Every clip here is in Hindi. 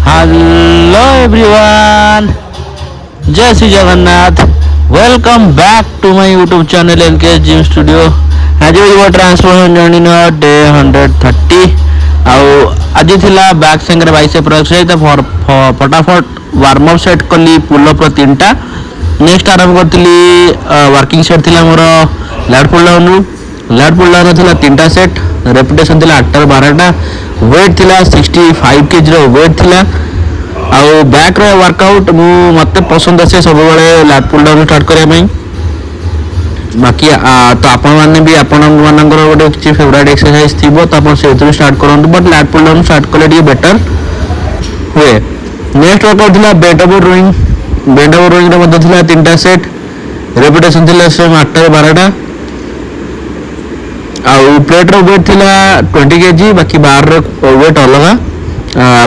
हेलो एवरीवन, जय Shri Jagannath. Welcome back to my YouTube channel LK Gym Studio. आज वो ट्रांसफॉर्मेशन जर्नी डे 130 आज थिला बैक संगे बाइसेप एक्सरसाइज तो फटाफट वार्म अप सेट कली पुल अप 3टा। नेक्स्ट आरंभ करी वर्किंग सेट थिला मोर लैट पुल डाउन थिला 3टा सेट। रेपुटेशन थिला 8 ରୁ 12टा। वेट थिला 65 kg रो वेट थिला। आउ बैक रे वर्कआउट मते पसंद आसे सब बेले लैट पुल डाउन स्टार्ट करिया पई। बाकी तो आपण माने भी आपण मानकर गोटे किछि फेवरेट एक्सरसाइज थिबो तो आपण से स्टार्ट करंतु, but lat pull down start कले डी बेटर हुए। नेक्स्ट वर्कआउट थिला बेंट ओवर रोइंग रे मते थिला 3टा सेट। रेपुटेशन थिला सेम 8 ରୁ 12टा। आउ प्लेट रो वेट थिला 20 kg। बाकी बार रो वेट अलगा।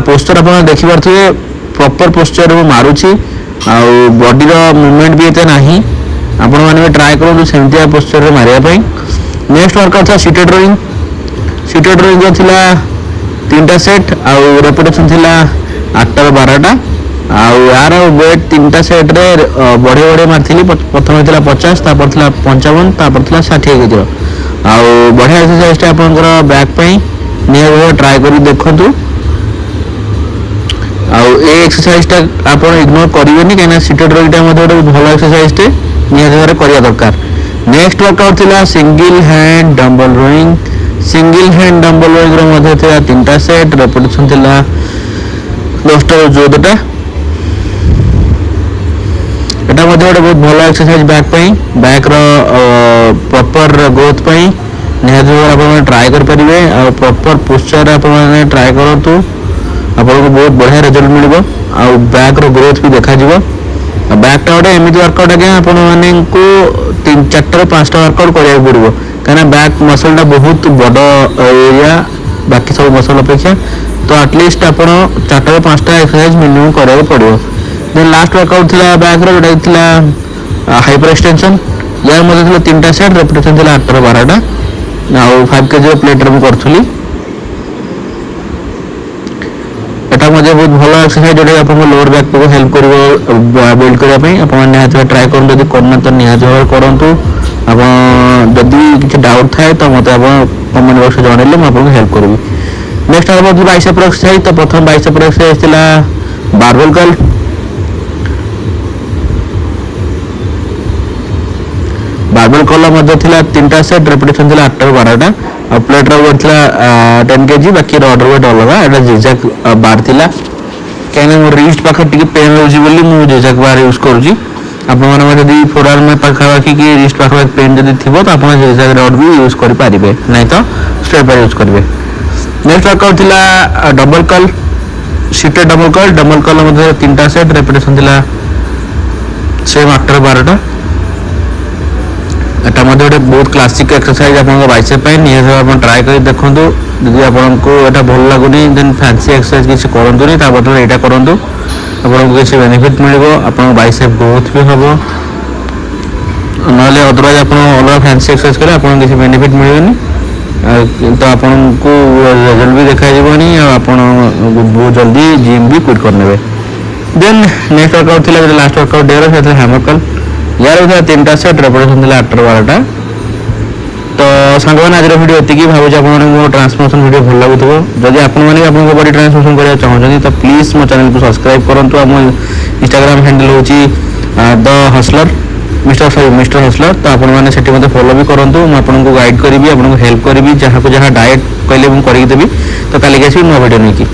पोस्चर आप देखि पारथिबे, प्रॉपर पोस्चर मु मारुछि। आउ बॉडी रो मूवमेंट भी एते नाही। आपण माने भी ट्राई करू सेमतिया पोस्चर रे मारिया पई। नेक्स्ट वर्कआउट था सीटेड रोइंग रो थिला 3टा सेट। आउ रेपुटेशन थिला 8 ରୁ 12टा। आउ यार वेट 3टा सेट रे बड़े मारथिली। प्रथम थिला 50, तापर थिला 55, तापर थिला 60 kg। आउ बढ़िया एक्सरसाइज टा आपनकर बैक पई नियर ट्राई करी देखंतु। आउ ए एक्सरसाइज टा आपन इग्नोर करिवेनी, केना सीटेड रोइंग टा मध्ये ଗୋଟେ ଭଲ एक्सरसाइज टे नियर भाବରେ करिया दरकार। नेक्स्ट वर्कआउट थिला सिंगल हैंड डंबल रोइंग रो मध्ये थिला 3टा सेट। रेपुटेशन थिला 10 ରୁ 14टा। एटा मध्ये ଗୋଟେ बहुत ଭଲ एक्सरसाइज बैक पई, बैक रो प्रॉपर ग्रोथ पई नियर भाବରେ आपण ट्राई कर परिबे। आ प्रॉपर पोस्चर आपण ट्राई करंतु, आपको बहुत बढ़िया रिजल्ट मिलिबो। आ बैक रो ग्रोथ भी देखा जिवो। बैक टा गोटे एमिति वर्कआउट आगे आपण माने को 3-4 ରୁ 5टा वर्कआउट करिया पड़िबो, काना बैक मसल टा बहुत बड़ एरिया बाकी सब मसल अपेक्षा। तो एटलीस्ट आपण 4 ରୁ 5टा एक्सरसाइज मिनिमम करिया पड़िबो। देन लास्ट वर्कआउट थिला बैक रो जोटा थिला हाइपर एक्सटेंशन। यार मध्ये थिला 3टा सेट। रेपुटेशन थिला 8 ରୁ 12टा। आ 5 kg प्लेट रे करथुली। एटा मध्ये बहुत भलो एक्सरसाइज जोटा आपन लोअर बैक को हेल्प करिवो बिल्ड करिया पई। आपन निहात ट्राई करन, जदी करना तो निहात करंतु। आपन जदी किछ डाउट थाए तो मते आपन कमेंट बॉक्स में जणाइले म आपन हेल्प करबी। नेक्स्ट आरो बाइसेप एक्सरसाइज। तो प्रथम बाइसेप एक्सरसाइज थिला बारबेल कर्ल। बारबेल कर्ल मध्ये थिला 3टा सेट। रेपुटेशन थिला 8 ରୁ 12टा। आ प्लेट रो वेट थिला 10 kg। बाकी रो ऑर्डर वेट अलगा। एटा जिगजैग बार थिला, केने मो रिस्ट पाख टिके पेन होजी बोली मु जिगजैग बार यूज करूची। आपण माने जदी फोरआर्म में पाखा बाकी की रिस्ट पाख पेन जदी थिबो तो आपण जिगजैग रॉड भी यूज करि पारिबे, नै तो स्ट्रेट बार यूज करबे। नेक्स्ट वर्कआउट थिला double curl, seated double curl मध्ये 3टा सेट। रेपुटेशन थिला सेम 8 ରୁ 12टा। एटा मध्ये गोटे बहुत क्लासिक एक्सरसाइज आपन बाइसेप पई नियर आपन ट्राई करी देखंतु। यदि आपन को एटा भल लागुनी देन फैंसी एक्सरसाइज किछ करंतु नि, ता बदले एटा करंतु। आपन को किछ बेनिफिट मिलिबो, आपन बाइसेप ग्रोथ भी हबो। नले अदरवाइज आपन अलग फैंसी एक्सरसाइज करे आपन किछ बेनिफिट मिलिबोनी, तो आपन को रिजल्ट भी देखा जिवोनी। आपन बहुत जल्दी जिम भी क्विट कर नेबे। देन नेक्स्ट वर्कआउट थिला लास्ट वर्कआउट डे रो सेटा हैमर कर्ल। यार उठा 3टा सेट। रेपुटेशन थिला 8 ରୁ 12टा। तो सांग मैंने आज वीडियो एतिकी भावुँ आप ट्रांसफॉर्मेशन वीडियो भल लगुव। जदि आपने आपको बॉडी ट्रांसफॉर्मेशन करना चाहते तो प्लीज मो चैनल को सब्सक्राइब करूँ। आम इंस्टाग्राम हैंडल हूँ द हसलर, मिस्टर हसलर। तो आपने से मत फॉलो भी करूँ। मुझे गाइड करी, आपको हेल्प करी, जहाँ को जहाँ डाएट कहले मुझे करदेवी। तो कल आसबि नुआ वीडियो नहीं।